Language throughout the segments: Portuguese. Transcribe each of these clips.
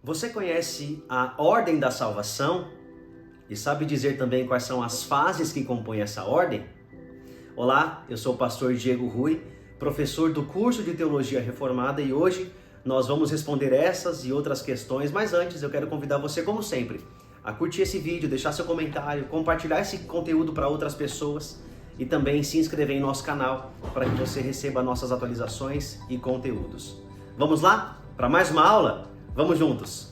Você conhece a ordem da salvação e sabe dizer também quais são as fases que compõem essa ordem? Olá, eu sou o pastor Diego Rui, professor do curso de Teologia Reformada, e hoje nós vamos responder essas e outras questões, mas antes eu quero convidar você, como sempre, a curtir esse vídeo, deixar seu comentário, compartilhar esse conteúdo para outras pessoas e também se inscrever em nosso canal para que você receba nossas atualizações e conteúdos. Vamos lá? Para mais uma aula? Vamos juntos!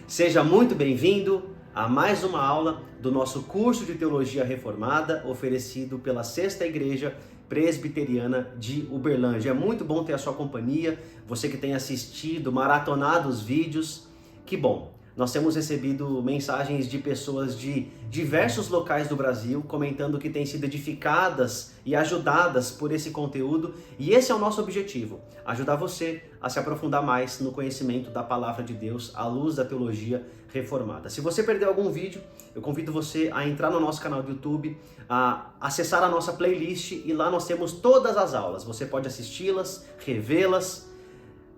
Seja muito bem-vindo a mais uma aula do nosso curso de Teologia Reformada, oferecido pela Sexta Igreja Presbiteriana de Uberlândia. É muito bom ter a sua companhia, você que tem assistido, maratonado os vídeos, que bom! Nós temos recebido mensagens de pessoas de diversos locais do Brasil comentando que têm sido edificadas e ajudadas por esse conteúdo, e esse é o nosso objetivo, ajudar você a se aprofundar mais no conhecimento da Palavra de Deus à luz da teologia reformada. Se você perdeu algum vídeo, eu convido você a entrar no nosso canal do YouTube, a acessar a nossa playlist, e lá nós temos todas as aulas. Você pode assisti-las, revê-las,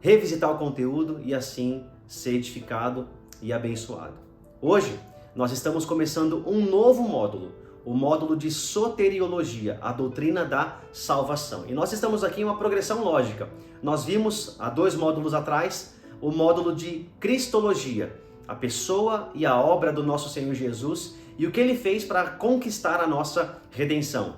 revisitar o conteúdo e assim ser edificado e abençoado. Hoje nós estamos começando um novo módulo, o módulo de soteriologia, a doutrina da salvação. E nós estamos aqui em uma progressão lógica. Nós vimos há 2 módulos atrás o módulo de cristologia, a pessoa e a obra do nosso Senhor Jesus e o que ele fez para conquistar a nossa redenção.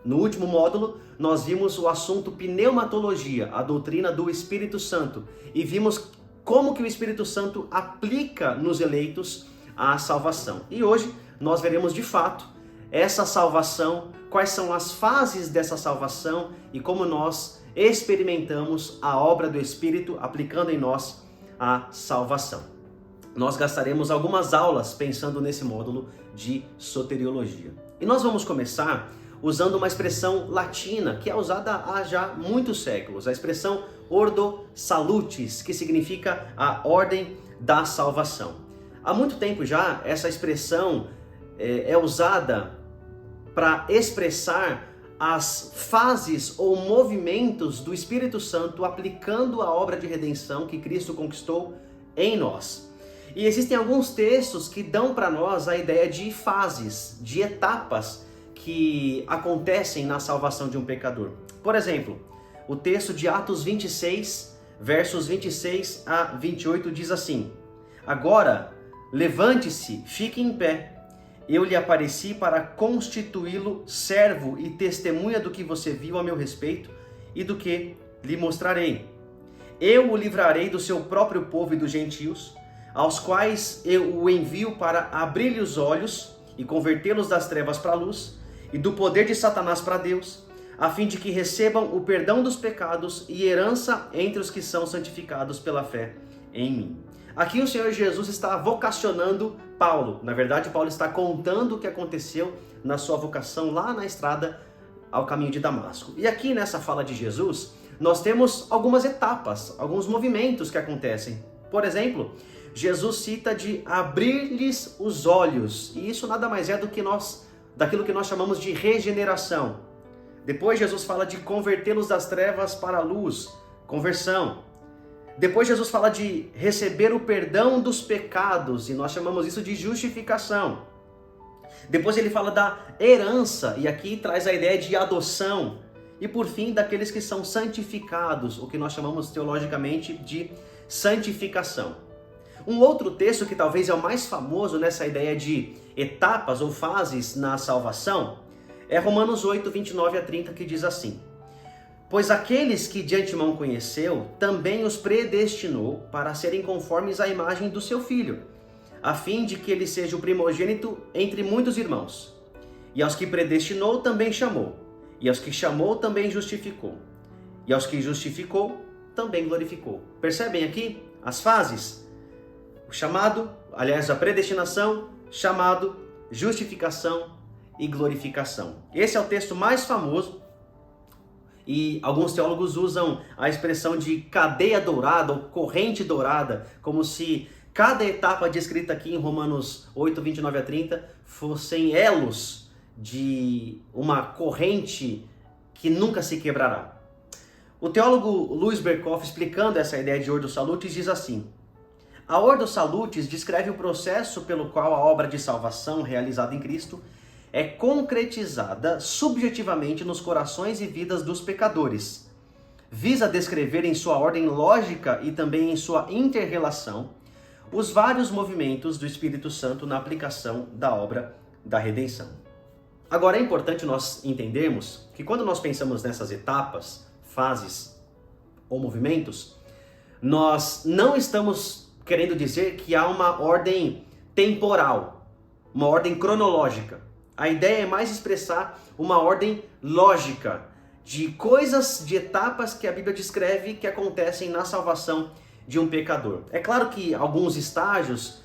No último módulo, nós vimos o assunto pneumatologia, a doutrina do Espírito Santo, e vimos como que o Espírito Santo aplica nos eleitos a salvação. E hoje nós veremos de fato essa salvação, quais são as fases dessa salvação e como nós experimentamos a obra do Espírito aplicando em nós a salvação. Nós gastaremos algumas aulas pensando nesse módulo de soteriologia. E nós vamos começar usando uma expressão latina que é usada há já muitos séculos, a expressão Ordo Salutis, que significa a ordem da salvação. Há muito tempo já essa expressão é usada para expressar as fases ou movimentos do Espírito Santo aplicando a obra de redenção que Cristo conquistou em nós. E existem alguns textos que dão para nós a ideia de fases, de etapas que acontecem na salvação de um pecador. Por exemplo, o texto de Atos 26, versos 26 a 28 diz assim: Agora, levante-se, fique em pé. Eu lhe apareci para constituí-lo servo e testemunha do que você viu a meu respeito e do que lhe mostrarei. Eu o livrarei do seu próprio povo e dos gentios, aos quais eu o envio para abrir-lhe os olhos e convertê-los das trevas para a luz e do poder de Satanás para Deus, a fim de que recebam o perdão dos pecados e herança entre os que são santificados pela fé em mim. Aqui o Senhor Jesus está vocacionando Paulo. Na verdade, Paulo está contando o que aconteceu na sua vocação lá na estrada ao caminho de Damasco. E aqui nessa fala de Jesus, nós temos algumas etapas, alguns movimentos que acontecem. Por exemplo, Jesus cita de abrir-lhes os olhos. E isso nada mais é do que daquilo que nós chamamos de regeneração. Depois Jesus fala de convertê-los das trevas para a luz, conversão. Depois Jesus fala de receber o perdão dos pecados, e nós chamamos isso de justificação. Depois ele fala da herança, e aqui traz a ideia de adoção. E por fim, daqueles que são santificados, o que nós chamamos teologicamente de santificação. Um outro texto que talvez é o mais famoso nessa ideia de etapas ou fases na salvação é Romanos 8, 29 a 30, que diz assim: Pois aqueles que de antemão conheceu, também os predestinou para serem conformes à imagem do seu Filho, a fim de que ele seja o primogênito entre muitos irmãos. E aos que predestinou, também chamou. E aos que chamou, também justificou. E aos que justificou, também glorificou. Percebem aqui as fases? O chamado, aliás, a predestinação, chamado, justificação e glorificação. Esse é o texto mais famoso e alguns teólogos usam a expressão de cadeia dourada ou corrente dourada, como se cada etapa descrita aqui em Romanos 8, 29 a 30 fossem elos de uma corrente que nunca se quebrará. O teólogo Louis Berkhof, explicando essa ideia de Ordo Salutis, diz assim: a Ordo Salutis descreve o processo pelo qual a obra de salvação realizada em Cristo é concretizada subjetivamente nos corações e vidas dos pecadores. Visa descrever em sua ordem lógica e também em sua inter-relação os vários movimentos do Espírito Santo na aplicação da obra da redenção. Agora é importante nós entendermos que quando nós pensamos nessas etapas, fases ou movimentos, nós não estamos querendo dizer que há uma ordem temporal, uma ordem cronológica. A ideia é mais expressar uma ordem lógica de coisas, de etapas que a Bíblia descreve que acontecem na salvação de um pecador. É claro que alguns estágios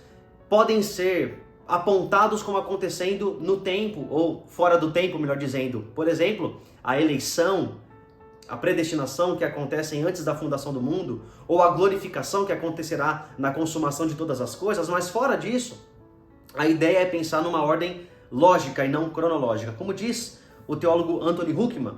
podem ser apontados como acontecendo no tempo, ou fora do tempo, melhor dizendo. Por exemplo, a eleição, a predestinação que acontecem antes da fundação do mundo, ou a glorificação que acontecerá na consumação de todas as coisas, mas fora disso, a ideia é pensar numa ordem lógica e não cronológica. Como diz o teólogo Anthony Huckman,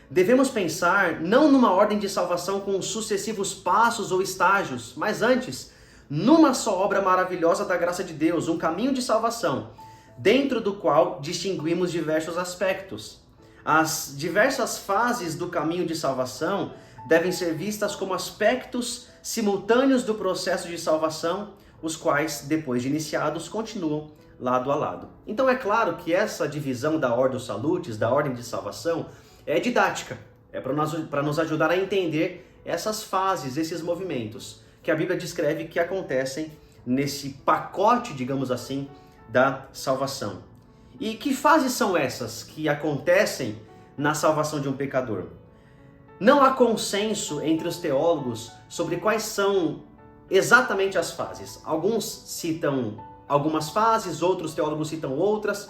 devemos pensar não numa ordem de salvação com sucessivos passos ou estágios, mas antes, numa só obra maravilhosa da graça de Deus, um caminho de salvação, dentro do qual distinguimos diversos aspectos. As diversas fases do caminho de salvação devem ser vistas como aspectos simultâneos do processo de salvação, os quais, depois de iniciados, continuam lado a lado. Então é claro que essa divisão da Ordo Salutis, da ordem de salvação, é didática, é para nos ajudar a entender essas fases, esses movimentos que a Bíblia descreve que acontecem nesse pacote, digamos assim, da salvação. E que fases são essas que acontecem na salvação de um pecador? Não há consenso entre os teólogos sobre quais são exatamente as fases. Alguns citam algumas fases, outros teólogos citam outras.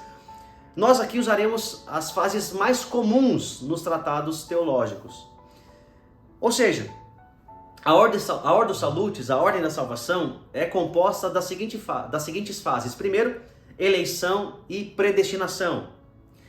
Nós aqui usaremos as fases mais comuns nos tratados teológicos. Ou seja, a Ordo Salutis, a ordem da salvação, é composta das seguintes fases. Primeiro, eleição e predestinação.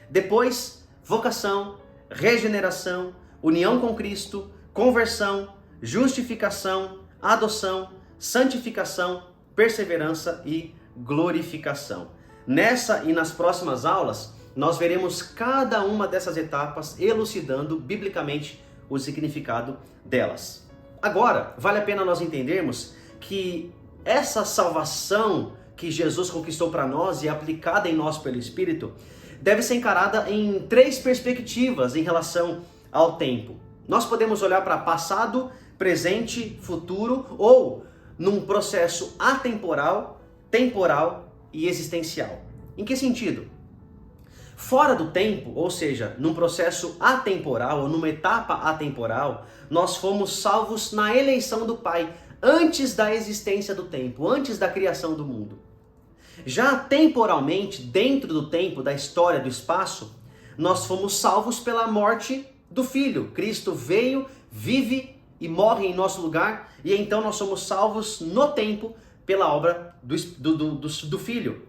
Depois, vocação, regeneração, união com Cristo, conversão, justificação, adoção, santificação, perseverança e glorificação. Nessa e nas próximas aulas, nós veremos cada uma dessas etapas elucidando biblicamente o significado delas. Agora, vale a pena nós entendermos que essa salvação que Jesus conquistou para nós e é aplicada em nós pelo Espírito, deve ser encarada em três perspectivas em relação ao tempo. Nós podemos olhar para passado, presente, futuro, ou num processo atemporal, temporal e existencial. Em que sentido? Fora do tempo, ou seja, num processo atemporal ou numa etapa atemporal, nós fomos salvos na eleição do Pai, antes da existência do tempo, antes da criação do mundo. Já temporalmente, dentro do tempo, da história, do espaço, nós fomos salvos pela morte do Filho. Cristo veio, vive e morre em nosso lugar, e então nós somos salvos no tempo pela obra do Filho.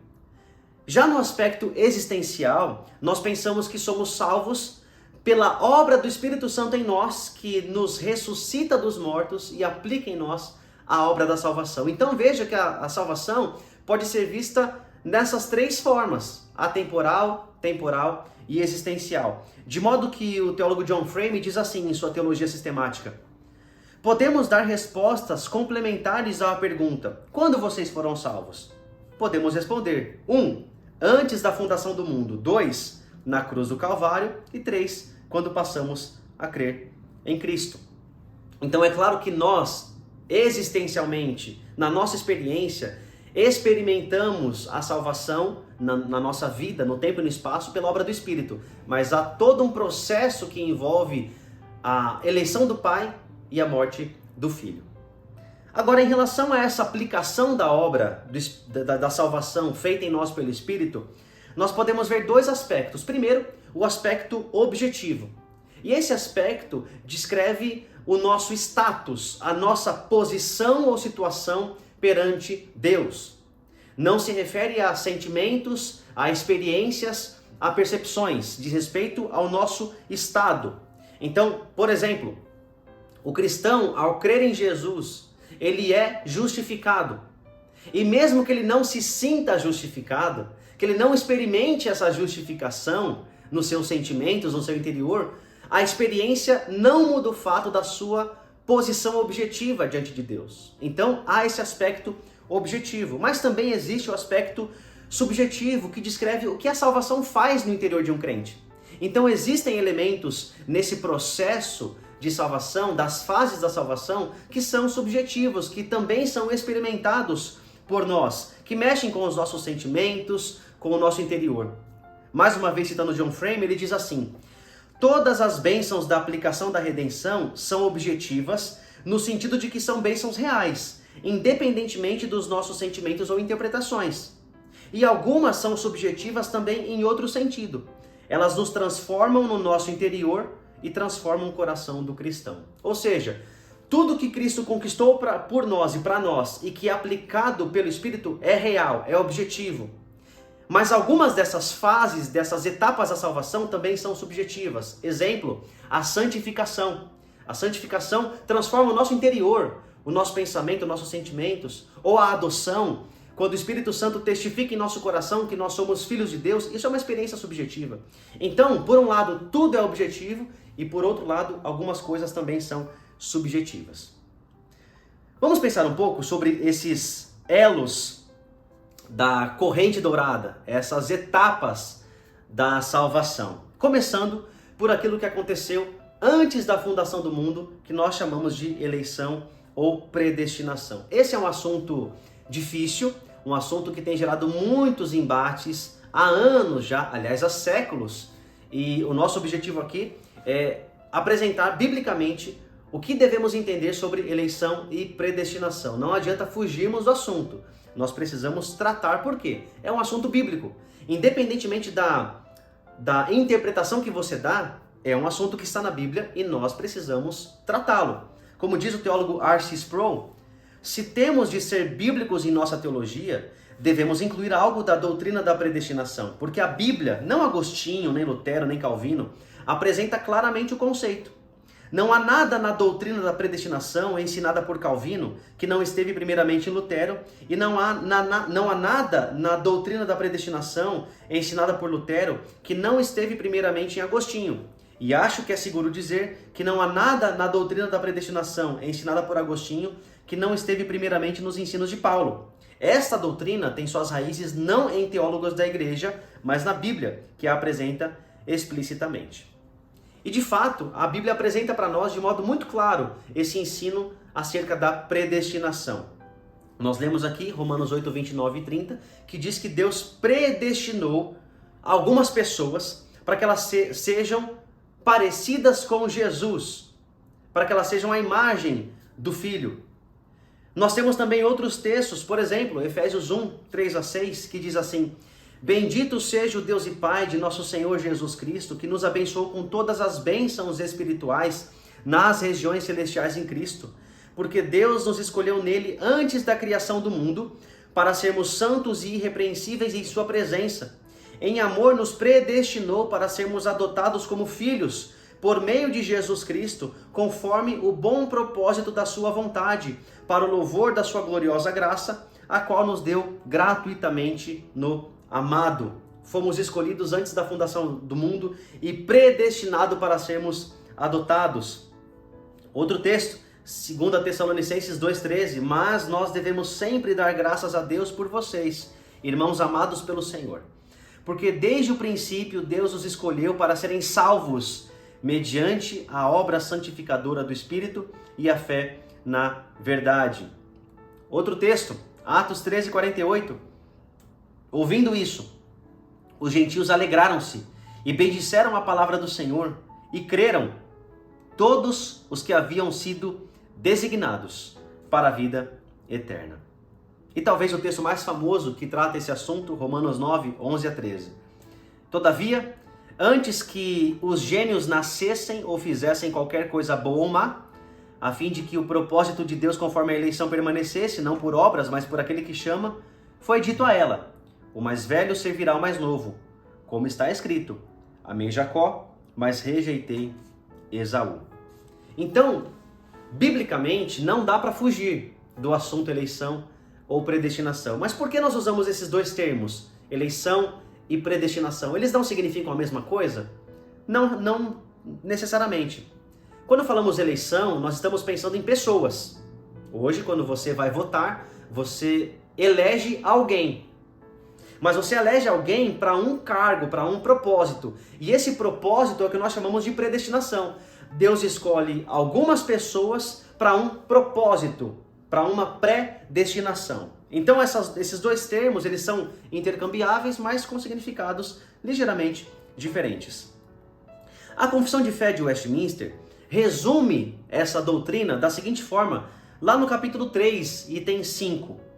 Já no aspecto existencial, nós pensamos que somos salvos pela obra do Espírito Santo em nós, que nos ressuscita dos mortos e aplica em nós a obra da salvação. Então veja que a salvação pode ser vista nessas três formas: atemporal, temporal e existencial. De modo que o teólogo John Frame diz assim em sua teologia sistemática: podemos dar respostas complementares à pergunta: quando vocês foram salvos? Podemos responder: 1. Antes da fundação do mundo. 2. Na cruz do Calvário. E 3. Quando passamos a crer em Cristo. Então é claro que nós, existencialmente, na nossa experiência, experimentamos a salvação na nossa vida, no tempo e no espaço, pela obra do Espírito. Mas há todo um processo que envolve a eleição do Pai e a morte do Filho. Agora, em relação a essa aplicação da obra da salvação feita em nós pelo Espírito, nós podemos ver dois aspectos. Primeiro, o aspecto objetivo. E esse aspecto descreve o nosso status, a nossa posição ou situação perante Deus. Não se refere a sentimentos, a experiências a percepções, diz respeito ao nosso estado. Então, por exemplo, o cristão, ao crer em Jesus, ele é justificado. E mesmo que ele não se sinta justificado, que ele não experimente essa justificação nos seus sentimentos, no seu interior, a experiência não muda o fato da sua posição objetiva diante de Deus. Então, há esse aspecto objetivo, mas também existe o aspecto subjetivo, que descreve o que a salvação faz no interior de um crente. Então, existem elementos nesse processo de salvação, das fases da salvação, que são subjetivos, que também são experimentados por nós, que mexem com os nossos sentimentos, com o nosso interior. Mais uma vez, citando John Frame, ele diz assim: todas as bênçãos da aplicação da redenção são objetivas, no sentido de que são bênçãos reais, independentemente dos nossos sentimentos ou interpretações. E algumas são subjetivas também em outro sentido. Elas nos transformam no nosso interior e transformam o coração do cristão. Ou seja, tudo que Cristo conquistou por nós e para nós e que é aplicado pelo Espírito é real, é objetivo. Mas algumas dessas fases, dessas etapas da salvação também são subjetivas. Exemplo, a santificação. A santificação transforma o nosso interior, o nosso pensamento, os nossos sentimentos. Ou a adoção, quando o Espírito Santo testifica em nosso coração que nós somos filhos de Deus, isso é uma experiência subjetiva. Então, por um lado, tudo é objetivo e por outro lado, algumas coisas também são subjetivas. Vamos pensar um pouco sobre esses elos da corrente dourada, essas etapas da salvação. Começando por aquilo que aconteceu antes da fundação do mundo, que nós chamamos de eleição ou predestinação. Esse é um assunto difícil, um assunto que tem gerado muitos embates há anos já, aliás, há séculos. E o nosso objetivo aqui é apresentar biblicamente o que devemos entender sobre eleição e predestinação. Não adianta fugirmos do assunto. Nós precisamos tratar, por quê? É um assunto bíblico. Independentemente da interpretação que você dá, é um assunto que está na Bíblia e nós precisamos tratá-lo. Como diz o teólogo R.C. Sproul, se temos de ser bíblicos em nossa teologia, devemos incluir algo da doutrina da predestinação, porque a Bíblia, não Agostinho, nem Lutero, nem Calvino, apresenta claramente o conceito. Não há nada na doutrina da predestinação ensinada por Calvino que não esteve primeiramente em Lutero, e não há nada na doutrina da predestinação ensinada por Lutero que não esteve primeiramente em Agostinho. E acho que é seguro dizer que não há nada na doutrina da predestinação ensinada por Agostinho que não esteve primeiramente nos ensinos de Paulo. Esta doutrina tem suas raízes não em teólogos da igreja, mas na Bíblia, que a apresenta explicitamente. E de fato, a Bíblia apresenta para nós de modo muito claro esse ensino acerca da predestinação. Nós lemos aqui Romanos 8, 29 e 30, que diz que Deus predestinou algumas pessoas para que elas sejam parecidas com Jesus, para que elas sejam a imagem do Filho. Nós temos também outros textos, por exemplo, Efésios 1, 3 a 6, que diz assim: bendito seja o Deus e Pai de nosso Senhor Jesus Cristo, que nos abençoou com todas as bênçãos espirituais nas regiões celestiais em Cristo, porque Deus nos escolheu nele antes da criação do mundo, para sermos santos e irrepreensíveis em sua presença. Em amor nos predestinou para sermos adotados como filhos, por meio de Jesus Cristo, conforme o bom propósito da sua vontade, para o louvor da sua gloriosa graça, a qual nos deu gratuitamente no amado. Fomos escolhidos antes da fundação do mundo e predestinados para sermos adotados. Outro texto, 2 Tessalonicenses 2,13, mas nós devemos sempre dar graças a Deus por vocês, irmãos amados pelo Senhor. Porque desde o princípio Deus os escolheu para serem salvos, mediante a obra santificadora do Espírito e a fé na verdade. Outro texto, Atos 13:48. Ouvindo isso, os gentios alegraram-se e bendisseram a palavra do Senhor e creram todos os que haviam sido designados para a vida eterna. E talvez o texto mais famoso que trata esse assunto, Romanos 9, 11 a 13. Todavia, antes que os gênios nascessem ou fizessem qualquer coisa boa ou má, a fim de que o propósito de Deus conforme a eleição permanecesse, não por obras, mas por aquele que chama, foi dito a ela: o mais velho servirá ao mais novo. como está escrito: amei Jacó, mas rejeitei Esaú. Então, biblicamente, não dá para fugir do assunto eleição ou predestinação. Mas por que nós usamos esses dois termos, eleição e predestinação? Eles não significam a mesma coisa? Não necessariamente. Quando falamos eleição, nós estamos pensando em pessoas. Hoje, quando você vai votar, você elege alguém. Mas você elege alguém para um cargo, para um propósito. E esse propósito é o que nós chamamos de predestinação. Deus escolhe algumas pessoas para um propósito, para uma predestinação. Então esses dois termos, eles são intercambiáveis, mas com significados ligeiramente diferentes. A Confissão de Fé de Westminster resume essa doutrina da seguinte forma, lá no capítulo 3, item 5.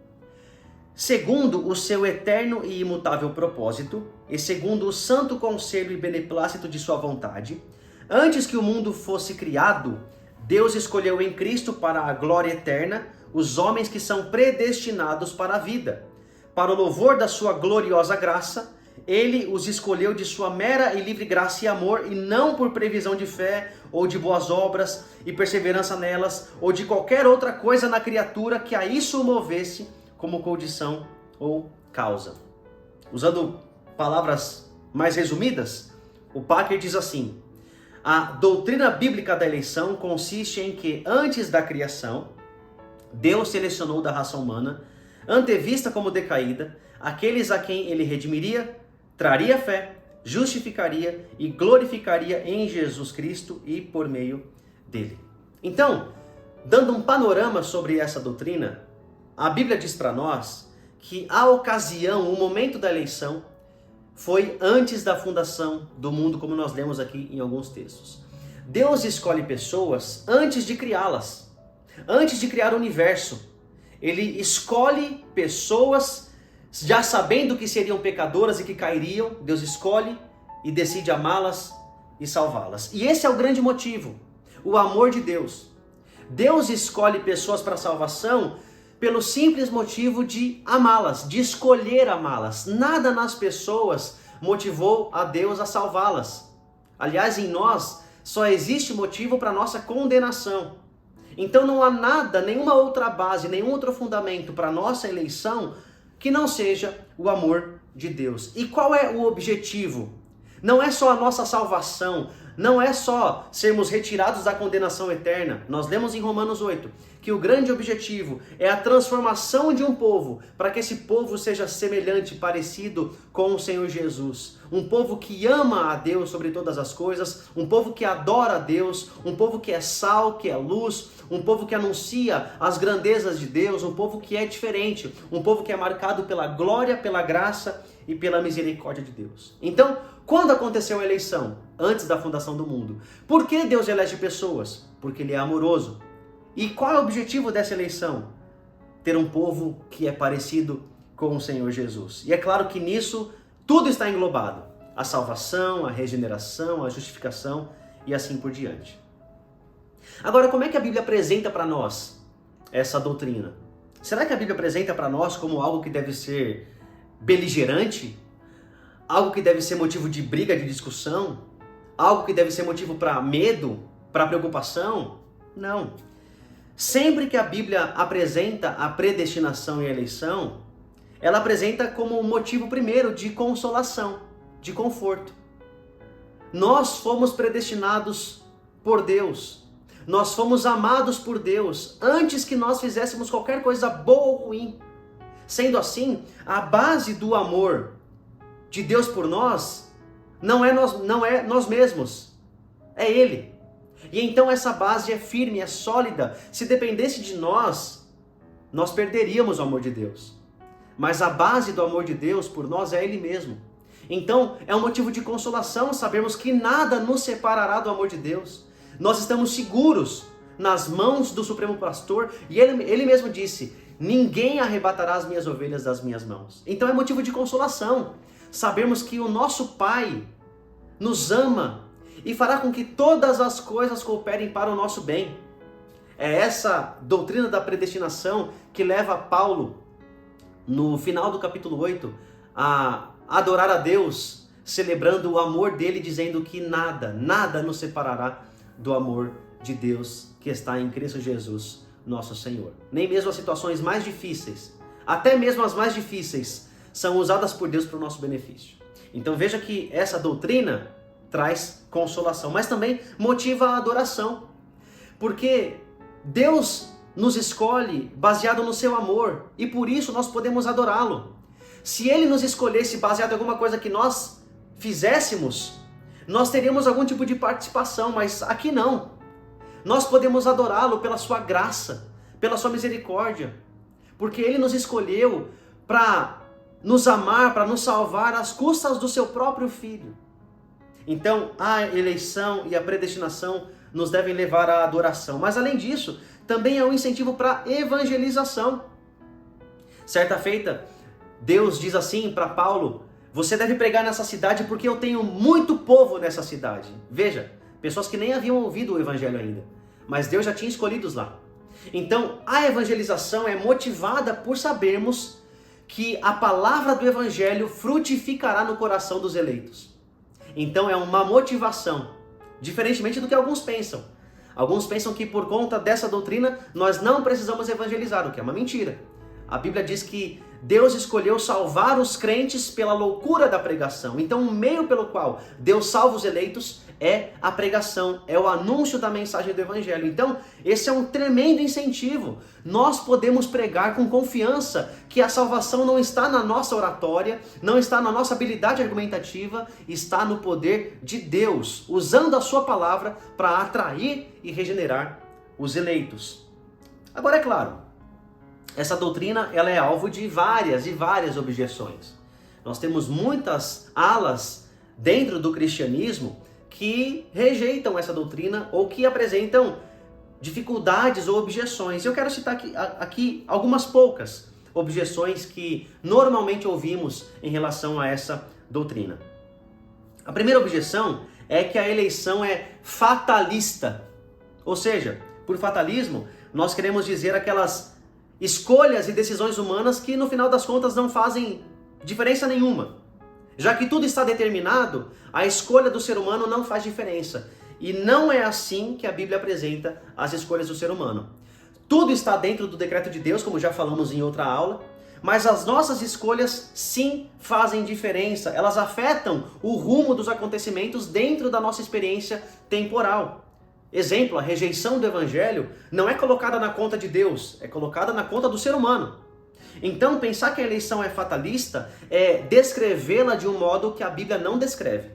Segundo o seu eterno e imutável propósito, e segundo o santo conselho e beneplácito de sua vontade, antes que o mundo fosse criado, Deus escolheu em Cristo para a glória eterna os homens que são predestinados para a vida. Para o louvor da sua gloriosa graça, Ele os escolheu de sua mera e livre graça e amor, e não por previsão de fé, ou de boas obras e perseverança nelas, ou de qualquer outra coisa na criatura que a isso o movesse como condição ou causa. Usando palavras mais resumidas, o Packer diz assim: a doutrina bíblica da eleição consiste em que, antes da criação, Deus selecionou da raça humana, antevista como decaída, aqueles a quem ele redimiria, traria fé, justificaria e glorificaria em Jesus Cristo e por meio dele. Então, dando um panorama sobre essa doutrina, a Bíblia diz para nós que a ocasião, o momento da eleição, foi antes da fundação do mundo, como nós lemos aqui em alguns textos. Deus escolhe pessoas antes de criá-las, antes de criar o universo. Ele escolhe pessoas já sabendo que seriam pecadoras e que cairiam. Deus escolhe e decide amá-las e salvá-las. E esse é o grande motivo, o amor de Deus. Deus escolhe pessoas para a salvação pelo simples motivo de amá-las, de escolher amá-las. Nada nas pessoas motivou a Deus a salvá-las. Aliás, em nós só existe motivo para nossa condenação. Então não há nada, nenhuma outra base, nenhum outro fundamento para nossa eleição que não seja o amor de Deus. E qual é o objetivo? Não é só a nossa salvação, não é só sermos retirados da condenação eterna. Nós lemos em Romanos 8 que o grande objetivo é a transformação de um povo, para que esse povo seja semelhante, parecido com o Senhor Jesus. Um povo que ama a Deus sobre todas as coisas, um povo que adora a Deus, um povo que é sal, que é luz, um povo que anuncia as grandezas de Deus, um povo que é diferente, um povo que é marcado pela glória, pela graça e pela misericórdia de Deus. Então, quando aconteceu a eleição? Antes da fundação do mundo. Por que Deus elege pessoas? Porque Ele é amoroso. E qual é o objetivo dessa eleição? Ter um povo que é parecido com o Senhor Jesus. E é claro que nisso tudo está englobado. A salvação, a regeneração, a justificação e assim por diante. Agora, como é que a Bíblia apresenta para nós essa doutrina? Será que a Bíblia apresenta para nós como algo que deve ser beligerante? Algo que deve ser motivo de briga, de discussão? Algo que deve ser motivo para medo, para preocupação? Não. Sempre que a Bíblia apresenta a predestinação e a eleição, ela apresenta como motivo primeiro de consolação, de conforto. Nós fomos predestinados por Deus. Nós fomos amados por Deus antes que nós fizéssemos qualquer coisa boa ou ruim. Sendo assim, a base do amor de Deus por nós não é nós mesmos, é Ele. E então essa base é firme, é sólida. Se dependesse de nós, nós perderíamos o amor de Deus. Mas a base do amor de Deus por nós é Ele mesmo. Então é um motivo de consolação sabermos que nada nos separará do amor de Deus. Nós estamos seguros nas mãos do Supremo Pastor e Ele mesmo disse: ninguém arrebatará as minhas ovelhas das minhas mãos. Então é motivo de consolação sabermos que o nosso Pai nos ama e fará com que todas as coisas cooperem para o nosso bem. É essa doutrina da predestinação que leva Paulo, no final do capítulo 8, a adorar a Deus celebrando o amor dele, dizendo que nada nos separará do amor de Deus que está em Cristo Jesus, nosso Senhor. Nem mesmo as situações mais difíceis, até mesmo as mais difíceis, são usadas por Deus para o nosso benefício. Então veja que essa doutrina traz consolação, mas também motiva a adoração. Porque Deus nos escolhe baseado no seu amor e por isso nós podemos adorá-lo. Se Ele nos escolhesse baseado em alguma coisa que nós fizéssemos, nós teríamos algum tipo de participação, mas aqui não. Nós podemos adorá-lo pela sua graça, pela sua misericórdia, porque Ele nos escolheu para nos amar, para nos salvar às custas do seu próprio Filho. Então, a eleição e a predestinação nos devem levar à adoração. Mas além disso, também é um incentivo para evangelização. Certa feita, Deus diz assim para Paulo: você deve pregar nessa cidade porque eu tenho muito povo nessa cidade. Veja, pessoas que nem haviam ouvido o evangelho ainda, mas Deus já tinha escolhidos lá. Então, a evangelização é motivada por sabermos que a palavra do evangelho frutificará no coração dos eleitos. Então é uma motivação, diferentemente do que alguns pensam. Alguns pensam que por conta dessa doutrina nós não precisamos evangelizar, o que é uma mentira. A Bíblia diz que Deus escolheu salvar os crentes pela loucura da pregação. Então o meio pelo qual Deus salva os eleitos é a pregação, é o anúncio da mensagem do evangelho. Então esse é um tremendo incentivo. Nós podemos pregar com confiança que a salvação não está na nossa oratória, não está na nossa habilidade argumentativa, está no poder de Deus, usando a sua palavra para atrair e regenerar os eleitos. Agora é claro, essa doutrina ela é alvo de várias e várias objeções. Nós temos muitas alas dentro do cristianismo que rejeitam essa doutrina ou que apresentam dificuldades ou objeções. Eu quero citar aqui algumas poucas objeções que normalmente ouvimos em relação a essa doutrina. A primeira objeção é que a eleição é fatalista. Ou seja, por fatalismo, nós queremos dizer aquelas escolhas e decisões humanas que no final das contas não fazem diferença nenhuma. Já que tudo está determinado, a escolha do ser humano não faz diferença. E não é assim que a Bíblia apresenta as escolhas do ser humano. Tudo está dentro do decreto de Deus, como já falamos em outra aula, mas as nossas escolhas sim fazem diferença. Elas afetam o rumo dos acontecimentos dentro da nossa experiência temporal. Exemplo, a rejeição do evangelho não é colocada na conta de Deus, é colocada na conta do ser humano. Então, pensar que a eleição é fatalista é descrevê-la de um modo que a Bíblia não descreve.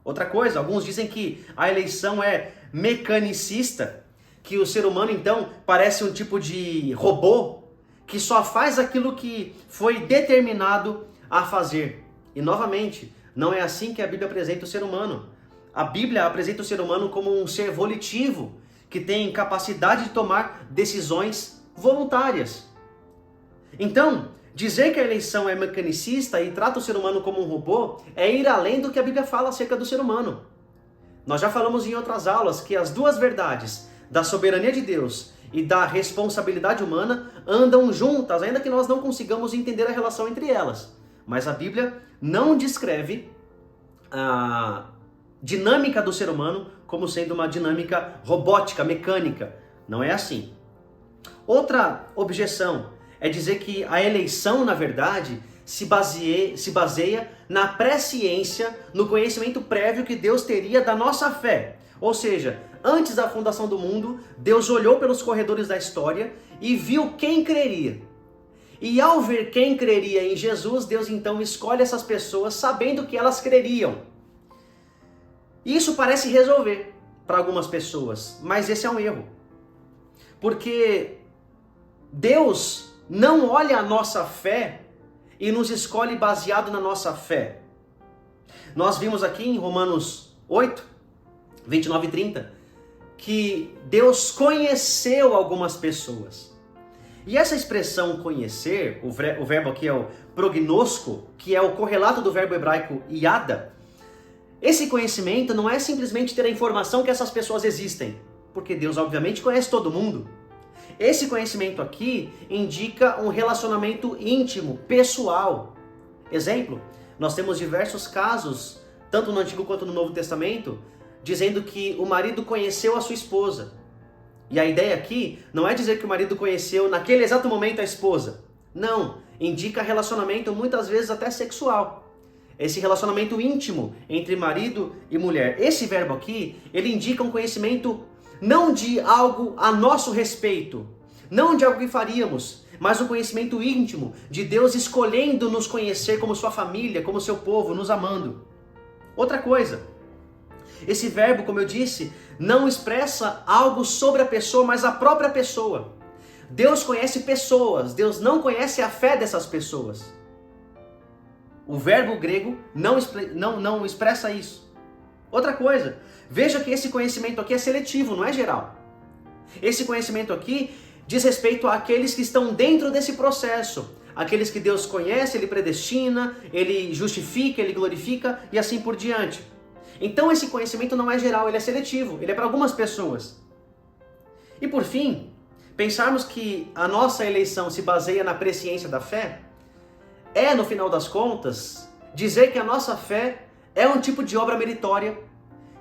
Outra coisa, alguns dizem que a eleição é mecanicista, que o ser humano então parece um tipo de robô que só faz aquilo que foi determinado a fazer. E novamente, não é assim que a Bíblia apresenta o ser humano. A Bíblia apresenta o ser humano como um ser volitivo, que tem capacidade de tomar decisões voluntárias. Então, dizer que a eleição é mecanicista e trata o ser humano como um robô é ir além do que a Bíblia fala acerca do ser humano. Nós já falamos em outras aulas que as duas verdades, da soberania de Deus e da responsabilidade humana, andam juntas, ainda que nós não consigamos entender a relação entre elas. Mas a Bíblia não descreve a dinâmica do ser humano como sendo uma dinâmica robótica, mecânica. Não é assim. Outra objeção é dizer que a eleição, na verdade, se baseia na presciência, no conhecimento prévio que Deus teria da nossa fé. Ou seja, antes da fundação do mundo, Deus olhou pelos corredores da história e viu quem creria. E ao ver quem creria em Jesus, Deus então escolhe essas pessoas sabendo que elas creriam. Isso parece resolver para algumas pessoas, mas esse é um erro. Porque Deus não olha a nossa fé e nos escolhe baseado na nossa fé. Nós vimos aqui em Romanos 8, 29 e 30, que Deus conheceu algumas pessoas. E essa expressão conhecer, o verbo aqui é o prognosco, que é o correlato do verbo hebraico yada. Esse conhecimento não é simplesmente ter a informação que essas pessoas existem, porque Deus obviamente conhece todo mundo. Esse conhecimento aqui indica um relacionamento íntimo, pessoal. Exemplo, nós temos diversos casos tanto no Antigo quanto no Novo Testamento, dizendo que o marido conheceu a sua esposa. E a ideia aqui não é dizer que o marido conheceu naquele exato momento a esposa. Não, indica relacionamento muitas vezes até sexual. Esse relacionamento íntimo entre marido e mulher. Esse verbo aqui, ele indica um conhecimento não de algo a nosso respeito, não de algo que faríamos, mas um conhecimento íntimo de Deus escolhendo nos conhecer como sua família, como seu povo, nos amando. Outra coisa, esse verbo, como eu disse, não expressa algo sobre a pessoa, mas a própria pessoa. Deus conhece pessoas, Deus não conhece a fé dessas pessoas. O verbo grego não expressa isso. Outra coisa, veja que esse conhecimento aqui é seletivo, não é geral. Esse conhecimento aqui diz respeito àqueles que estão dentro desse processo. Aqueles que Deus conhece, Ele predestina, Ele justifica, Ele glorifica e assim por diante. Então esse conhecimento não é geral, ele é seletivo, ele é para algumas pessoas. E por fim, pensarmos que a nossa eleição se baseia na presciência da fé, é, no final das contas, dizer que a nossa fé é um tipo de obra meritória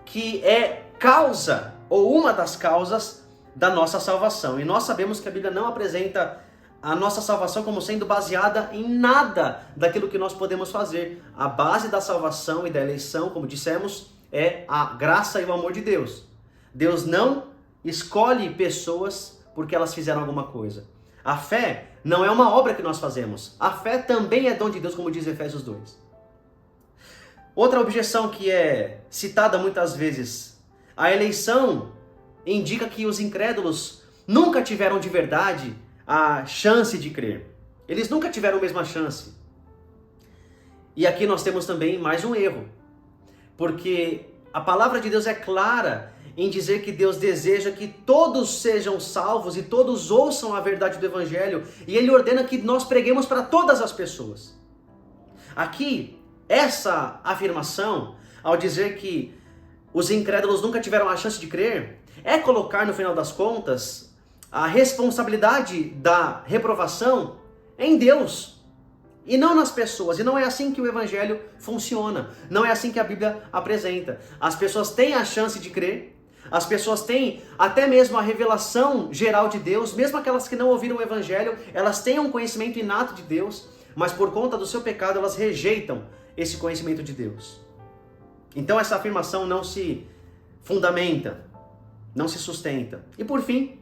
que é causa, ou uma das causas, da nossa salvação. E nós sabemos que a Bíblia não apresenta a nossa salvação como sendo baseada em nada daquilo que nós podemos fazer. A base da salvação e da eleição, como dissemos, é a graça e o amor de Deus. Deus não escolhe pessoas porque elas fizeram alguma coisa. A fé não é uma obra que nós fazemos. A fé também é dom de Deus, como diz Efésios 2. Outra objeção que é citada muitas vezes: a eleição indica que os incrédulos nunca tiveram de verdade a chance de crer. Eles nunca tiveram a mesma chance. E aqui nós temos também mais um erro. Porque a palavra de Deus é clara em dizer que Deus deseja que todos sejam salvos e todos ouçam a verdade do Evangelho. E Ele ordena que nós preguemos para todas as pessoas. Aqui, essa afirmação, ao dizer que os incrédulos nunca tiveram a chance de crer, é colocar no final das contas a responsabilidade da reprovação em Deus e não nas pessoas. E não é assim que o Evangelho funciona, não é assim que a Bíblia apresenta. As pessoas têm a chance de crer, as pessoas têm até mesmo a revelação geral de Deus, mesmo aquelas que não ouviram o Evangelho, elas têm um conhecimento inato de Deus, mas por conta do seu pecado elas rejeitam esse conhecimento de Deus. Então essa afirmação não se fundamenta, não se sustenta. E por fim,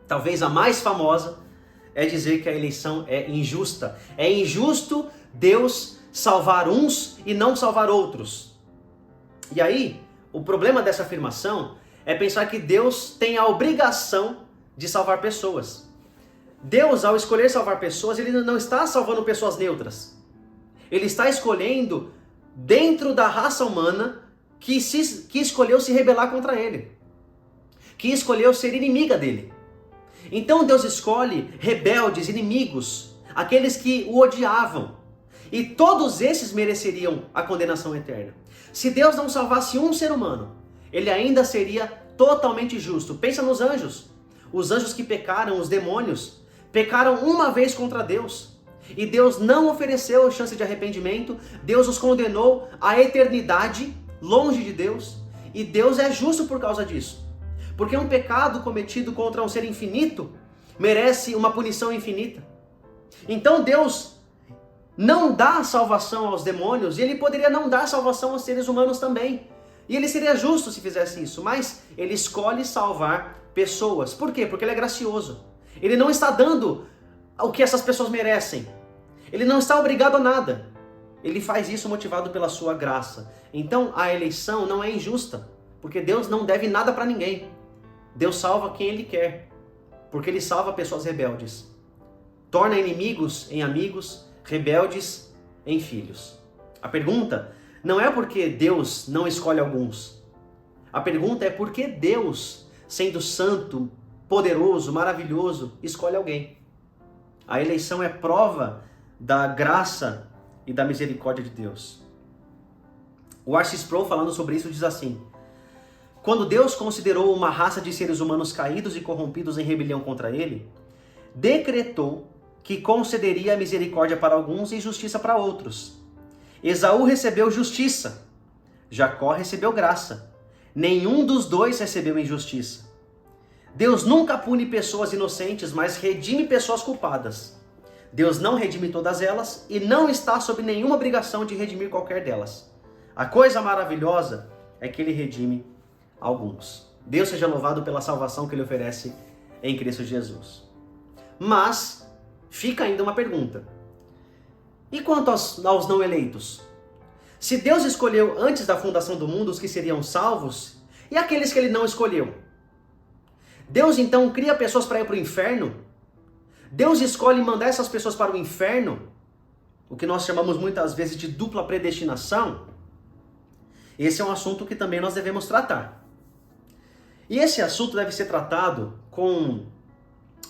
talvez a mais famosa, é dizer que a eleição é injusta. É injusto Deus salvar uns e não salvar outros. E aí, o problema dessa afirmação é pensar que Deus tem a obrigação de salvar pessoas. Deus, ao escolher salvar pessoas, Ele não está salvando pessoas neutras. Ele está escolhendo dentro da raça humana que escolheu se rebelar contra Ele, que escolheu ser inimiga dele. Então Deus escolhe rebeldes, inimigos, aqueles que o odiavam. E todos esses mereceriam a condenação eterna. Se Deus não salvasse um ser humano, Ele ainda seria totalmente justo. Pensa nos anjos. Os anjos que pecaram, os demônios, pecaram uma vez contra Deus. E Deus não ofereceu chance de arrependimento. Deus os condenou à eternidade, longe de Deus. E Deus é justo por causa disso. Porque um pecado cometido contra um ser infinito merece uma punição infinita. Então Deus não dá salvação aos demônios, e Ele poderia não dar salvação aos seres humanos também. E Ele seria justo se fizesse isso, mas Ele escolhe salvar pessoas. Por quê? Porque Ele é gracioso. Ele não está dando o que essas pessoas merecem. Ele não está obrigado a nada. Ele faz isso motivado pela sua graça. Então a eleição não é injusta, porque Deus não deve nada para ninguém. Deus salva quem Ele quer, porque Ele salva pessoas rebeldes. Torna inimigos em amigos, rebeldes em filhos. A pergunta não é porque Deus não escolhe alguns. A pergunta é porque Deus, sendo santo, poderoso, maravilhoso, escolhe alguém. A eleição é prova da graça e da misericórdia de Deus. O R.C. Sproul, falando sobre isso, diz assim: quando Deus considerou uma raça de seres humanos caídos e corrompidos em rebelião contra Ele, decretou que concederia misericórdia para alguns e justiça para outros. Esaú recebeu justiça, Jacó recebeu graça. Nenhum dos dois recebeu injustiça. Deus nunca pune pessoas inocentes, mas redime pessoas culpadas. Deus não redime todas elas e não está sob nenhuma obrigação de redimir qualquer delas. A coisa maravilhosa é que ele redime alguns. Deus seja louvado pela salvação que ele oferece em Cristo Jesus. Mas fica ainda uma pergunta. E quanto aos não eleitos? Se Deus escolheu antes da fundação do mundo os que seriam salvos, e aqueles que ele não escolheu? Deus então cria pessoas para ir para o inferno? Deus escolhe mandar essas pessoas para o inferno? O que nós chamamos muitas vezes de dupla predestinação? Esse é um assunto que também nós devemos tratar. E esse assunto deve ser tratado com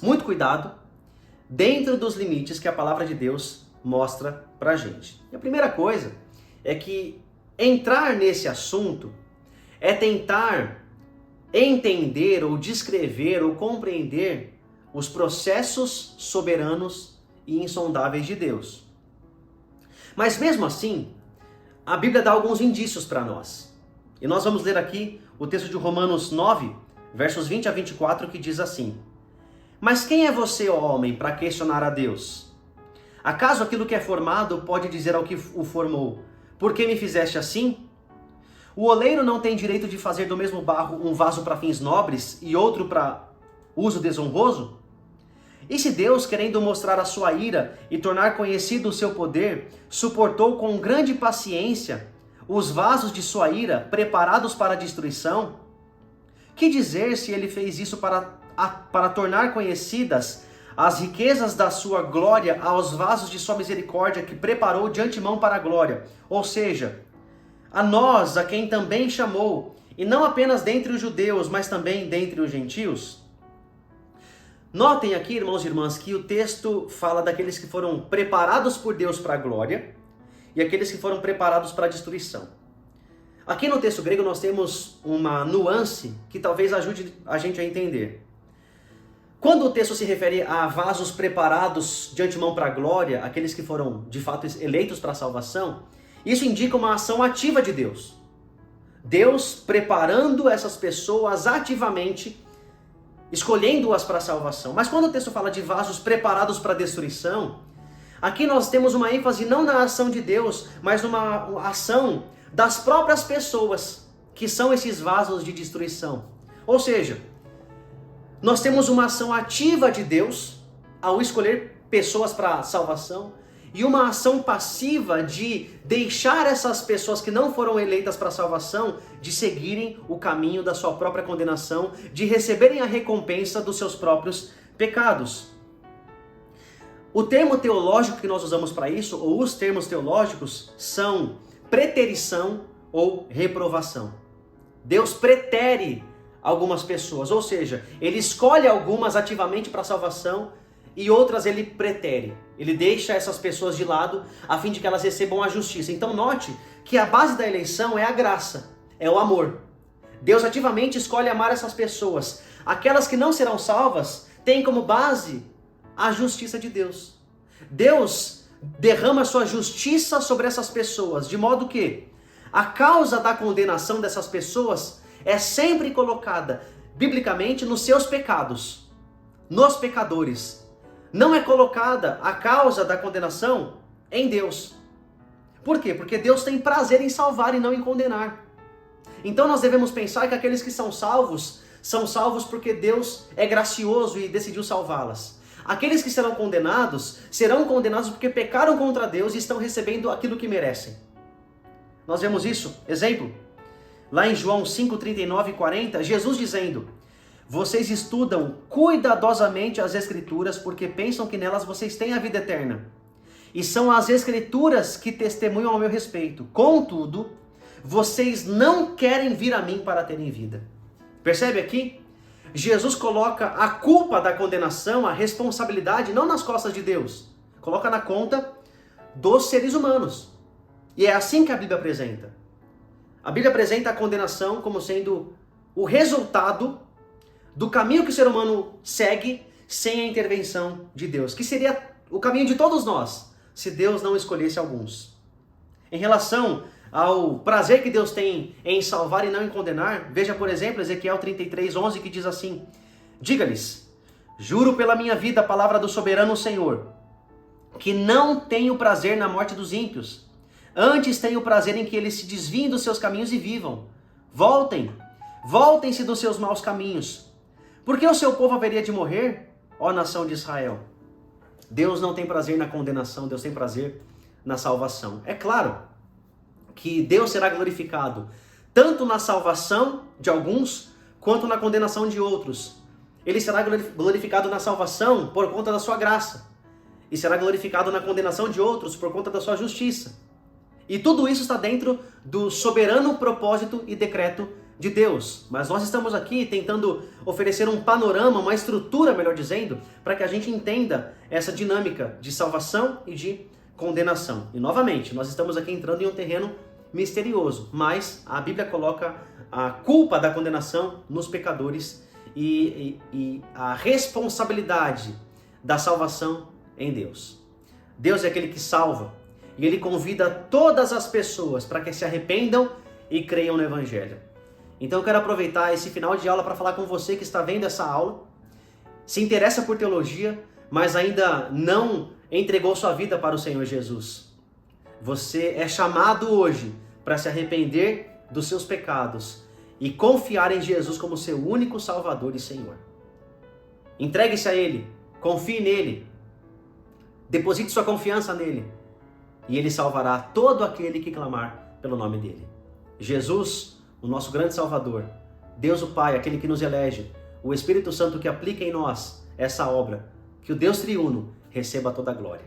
muito cuidado, dentro dos limites que a palavra de Deus mostra pra gente. E a primeira coisa é que entrar nesse assunto é tentar entender ou descrever ou compreender os processos soberanos e insondáveis de Deus. Mas mesmo assim, a Bíblia dá alguns indícios para nós. E nós vamos ler aqui o texto de Romanos 9, versos 20 a 24, que diz assim: Mas quem é você, ó homem, para questionar a Deus? Acaso aquilo que é formado pode dizer ao que o formou: Por que me fizeste assim? O oleiro não tem direito de fazer do mesmo barro um vaso para fins nobres e outro para uso desonroso? E se Deus, querendo mostrar a sua ira e tornar conhecido o seu poder, suportou com grande paciência os vasos de sua ira preparados para a destruição? Que dizer se ele fez isso para tornar conhecidas as riquezas da sua glória aos vasos de sua misericórdia que preparou de antemão para a glória? Ou seja, a nós, a quem também chamou, e não apenas dentre os judeus, mas também dentre os gentios? Notem aqui, irmãos e irmãs, que o texto fala daqueles que foram preparados por Deus para a glória e aqueles que foram preparados para a destruição. Aqui no texto grego nós temos uma nuance que talvez ajude a gente a entender. Quando o texto se refere a vasos preparados de antemão para a glória, aqueles que foram de fato eleitos para a salvação, isso indica uma ação ativa de Deus. Deus preparando essas pessoas ativamente, escolhendo-as para a salvação. Mas quando o texto fala de vasos preparados para a destruição, aqui nós temos uma ênfase não na ação de Deus, mas numa ação das próprias pessoas, que são esses vasos de destruição. Ou seja, nós temos uma ação ativa de Deus ao escolher pessoas para a salvação e uma ação passiva de deixar essas pessoas que não foram eleitas para a salvação de seguirem o caminho da sua própria condenação, de receberem a recompensa dos seus próprios pecados. O termo teológico que nós usamos para isso, ou os termos teológicos, são preterição ou reprovação. Deus pretere algumas pessoas, ou seja, ele escolhe algumas ativamente para a salvação e outras ele pretere. Ele deixa essas pessoas de lado a fim de que elas recebam a justiça. Então note que a base da eleição é a graça, é o amor. Deus ativamente escolhe amar essas pessoas. Aquelas que não serão salvas têm como base a justiça de Deus. Deus derrama sua justiça sobre essas pessoas, de modo que a causa da condenação dessas pessoas é sempre colocada, biblicamente, nos seus pecados, nos pecadores. Não é colocada a causa da condenação em Deus. Por quê? Porque Deus tem prazer em salvar e não em condenar. Então nós devemos pensar que aqueles que são salvos porque Deus é gracioso e decidiu salvá-las. Aqueles que serão condenados porque pecaram contra Deus e estão recebendo aquilo que merecem. Nós vemos isso, exemplo, lá em João 5, 39 e 40, Jesus dizendo: Vocês estudam cuidadosamente as Escrituras porque pensam que nelas vocês têm a vida eterna. E são as Escrituras que testemunham ao meu respeito. Contudo, vocês não querem vir a mim para terem vida. Percebe aqui? Jesus coloca a culpa da condenação, a responsabilidade, não nas costas de Deus. Coloca na conta dos seres humanos. E é assim que a Bíblia apresenta. A Bíblia apresenta a condenação como sendo o resultado do caminho que o ser humano segue sem a intervenção de Deus, que seria o caminho de todos nós, se Deus não escolhesse alguns. Em relação ao prazer que Deus tem em salvar e não em condenar, veja, por exemplo, Ezequiel 33:11, que diz assim: diga-lhes, juro pela minha vida, a palavra do soberano Senhor, que não tenho prazer na morte dos ímpios, antes tenho prazer em que eles se desviem dos seus caminhos e vivam. Voltem-se dos seus maus caminhos. Por que o seu povo haveria de morrer, ó nação de Israel? Deus não tem prazer na condenação, Deus tem prazer na salvação. É claro que Deus será glorificado tanto na salvação de alguns, quanto na condenação de outros. Ele será glorificado na salvação por conta da sua graça, e será glorificado na condenação de outros por conta da sua justiça. E tudo isso está dentro do soberano propósito e decreto de Deus. Mas nós estamos aqui tentando oferecer um panorama, uma estrutura, melhor dizendo, para que a gente entenda essa dinâmica de salvação e de condenação. E novamente, nós estamos aqui entrando em um terreno misterioso, mas a Bíblia coloca a culpa da condenação nos pecadores e a responsabilidade da salvação em Deus. Deus é aquele que salva, e Ele convida todas as pessoas para que se arrependam e creiam no Evangelho. Então eu quero aproveitar esse final de aula para falar com você que está vendo essa aula, se interessa por teologia, mas ainda não entregou sua vida para o Senhor Jesus. Você é chamado hoje para se arrepender dos seus pecados e confiar em Jesus como seu único Salvador e Senhor. Entregue-se a Ele, confie nele, deposite sua confiança nele, e Ele salvará todo aquele que clamar pelo nome dele. Jesus, o nosso grande Salvador, Deus o Pai, aquele que nos elege, o Espírito Santo que aplica em nós essa obra, que o Deus triuno receba toda a glória.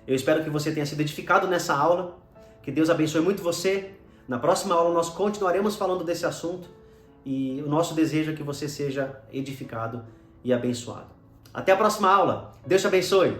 Eu espero que você tenha sido edificado nessa aula, que Deus abençoe muito você. Na próxima aula nós continuaremos falando desse assunto, e o nosso desejo é que você seja edificado e abençoado. Até a próxima aula. Deus te abençoe.